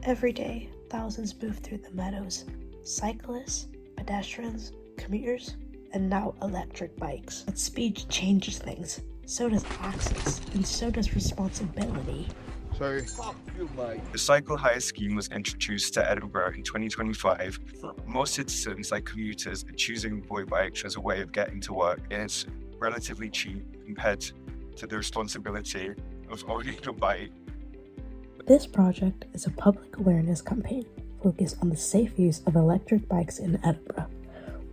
Every day, thousands move through the meadows. Cyclists, pedestrians, commuters, and now electric bikes. But speed changes things. So does access, and so does responsibility. Sorry. The cycle hire scheme was introduced to Edinburgh in 2025. Most citizens, like commuters, are choosing Voi bikes as a way of getting to work. It's relatively cheap compared to the responsibility of owning a bike. This project is a public awareness campaign focused on the safe use of electric bikes in Edinburgh.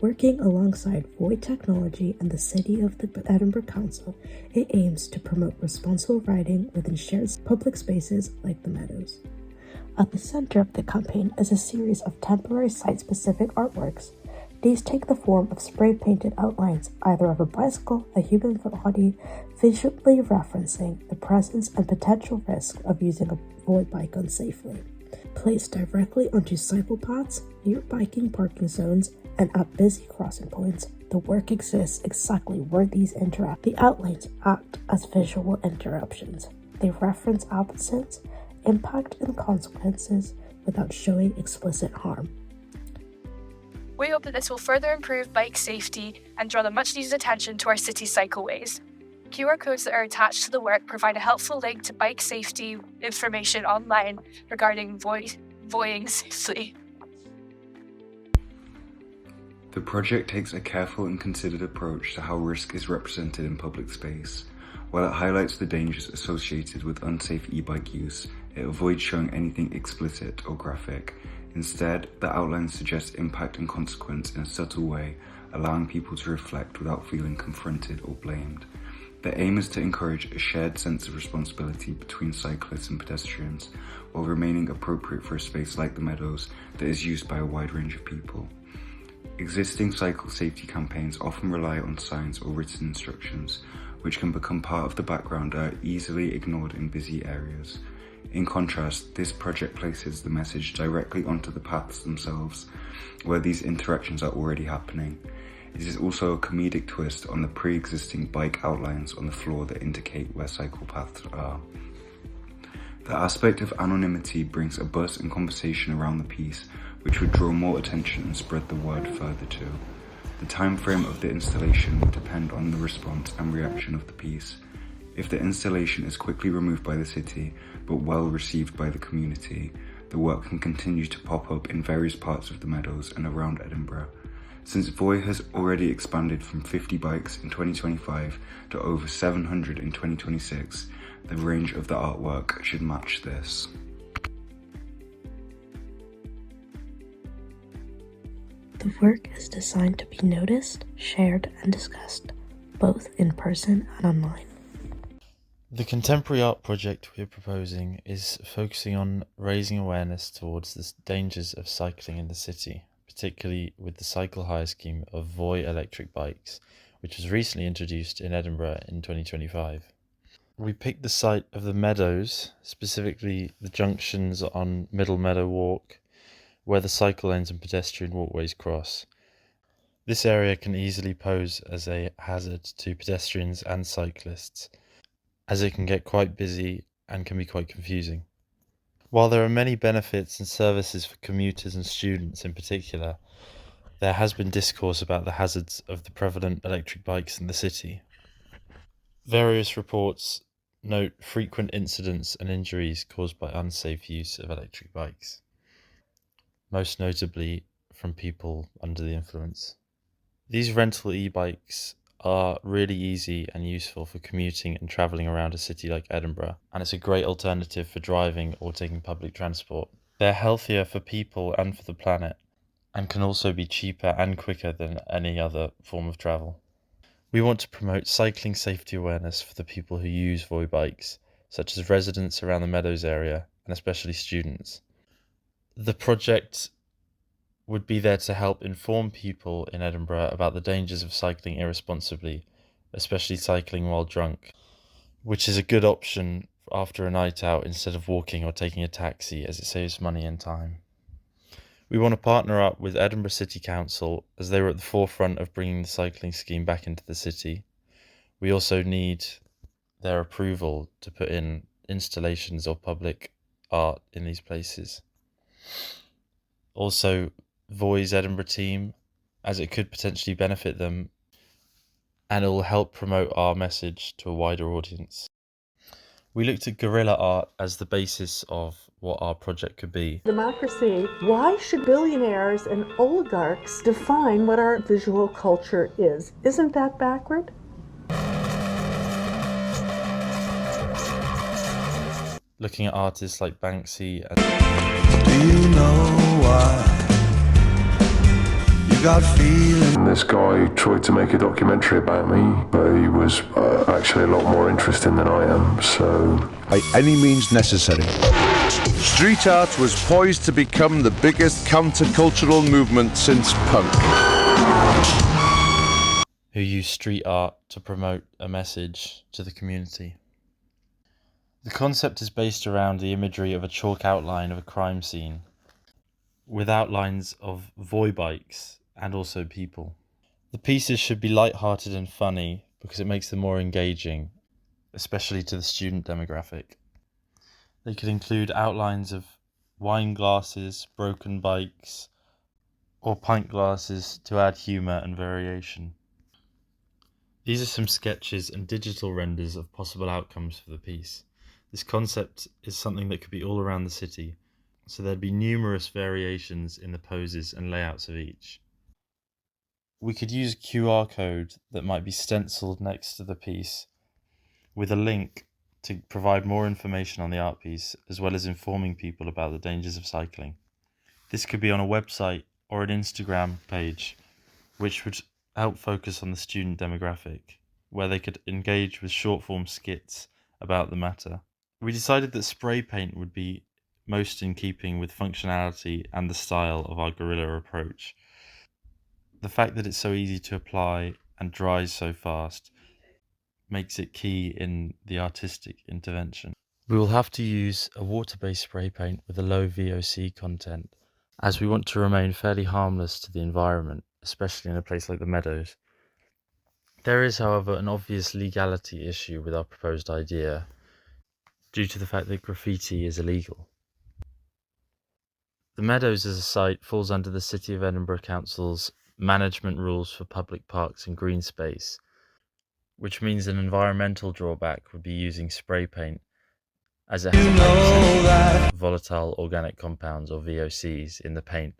Working alongside Voi Technology and the City of the Edinburgh Council, it aims to promote responsible riding within shared public spaces like the meadows. At the center of the campaign is a series of temporary site-specific artworks. These take the form of spray-painted outlines, either of a bicycle, a human body, visually referencing the presence and potential risk of using a Voi bike unsafely. Placed directly onto cycle paths, near biking parking zones, and at busy crossing points, the work exists exactly where these interact. The outlines act as visual interruptions. They reference absence, impact, and consequences without showing explicit harm. We hope that this will further improve bike safety and draw the much needed attention to our city cycleways. QR codes that are attached to the work provide a helpful link to bike safety information online regarding voying safely. The project takes a careful and considered approach to how risk is represented in public space. While it highlights the dangers associated with unsafe e-bike use, it avoids showing anything explicit or graphic. Instead, the outlines suggest impact and consequence in a subtle way, allowing people to reflect without feeling confronted or blamed. The aim is to encourage a shared sense of responsibility between cyclists and pedestrians, while remaining appropriate for a space like the meadows that is used by a wide range of people. Existing cycle safety campaigns often rely on signs or written instructions, which can become part of the background and are easily ignored in busy areas. In contrast, this project places the message directly onto the paths themselves, where these interactions are already happening. It is also a comedic twist on the pre-existing bike outlines on the floor that indicate where cycle paths are. The aspect of anonymity brings a buzz and conversation around the piece, which would draw more attention and spread the word further too. The time frame of the installation would depend on the response and reaction of the piece. If the installation is quickly removed by the city, but well received by the community, the work can continue to pop up in various parts of the meadows and around Edinburgh. Since Voi has already expanded from 50 bikes in 2025 to over 700 in 2026, the range of the artwork should match this. The work is designed to be noticed, shared, and discussed, both in person and online. The contemporary art project we are proposing is focusing on raising awareness towards the dangers of cycling in the city, particularly with the cycle hire scheme of Voi electric bikes, which was recently introduced in Edinburgh in 2025. We picked the site of the meadows, specifically the junctions on Middle Meadow Walk, where the cycle lanes and pedestrian walkways cross. This area can easily pose as a hazard to pedestrians and cyclists, as it can get quite busy and can be quite confusing. While there are many benefits and services for commuters and students in particular, there has been discourse about the hazards of the prevalent electric bikes in the city. Various reports note frequent incidents and injuries caused by unsafe use of electric bikes, most notably from people under the influence. These rental e-bikes are really easy and useful for commuting and travelling around a city like Edinburgh, and it's a great alternative for driving or taking public transport. They're healthier for people and for the planet, and can also be cheaper and quicker than any other form of travel. We want to promote cycling safety awareness for the people who use Voi bikes, such as residents around the Meadows area, and especially students. The project would be there to help inform people in Edinburgh about the dangers of cycling irresponsibly, especially cycling while drunk, which is a good option after a night out instead of walking or taking a taxi, as it saves money and time. We want to partner up with Edinburgh City Council, as they were at the forefront of bringing the cycling scheme back into the city. We also need their approval to put in installations or public art in these places. Also, Voi's Edinburgh team, as it could potentially benefit them, and it will help promote our message to a wider audience. We looked at guerrilla art as the basis of what our project could be. Democracy. Why should billionaires and oligarchs define what our visual culture is? Isn't that backward? Looking at artists like Banksy and Do you know why you got feeling? This guy tried to make a documentary about me, but he was actually a lot more interesting than I am, so... By any means necessary. Street art was poised to become the biggest countercultural movement since punk. who use street art to promote a message to the community. The concept is based around the imagery of a chalk outline of a crime scene, with outlines of Voi bikes and also people. The pieces should be light-hearted and funny because it makes them more engaging, especially to the student demographic. They could include outlines of wine glasses, broken bikes, or pint glasses to add humour and variation. These are some sketches and digital renders of possible outcomes for the piece. This concept is something that could be all around the city, so there'd be numerous variations in the poses and layouts of each. We could use a QR code that might be stenciled next to the piece with a link to provide more information on the art piece, as well as informing people about the dangers of cycling. This could be on a website or an Instagram page, which would help focus on the student demographic, where they could engage with short-form skits about the matter. We decided that spray paint would be most in keeping with functionality and the style of our guerrilla approach. The fact that it's so easy to apply and dries so fast makes it key in the artistic intervention. We will have to use a water-based spray paint with a low VOC content, as we want to remain fairly harmless to the environment, especially in a place like the Meadows. There is, however, an obvious legality issue with our proposed idea, due to the fact that graffiti is illegal. The Meadows as a site falls under the City of Edinburgh Council's management rules for public parks and green space, which means an environmental drawback would be using spray paint, as it has a high percentage of volatile organic compounds or VOCs in the paint.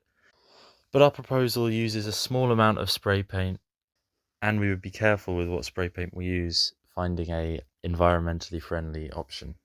But our proposal uses a small amount of spray paint, and we would be careful with what spray paint we use, finding a environmentally friendly option.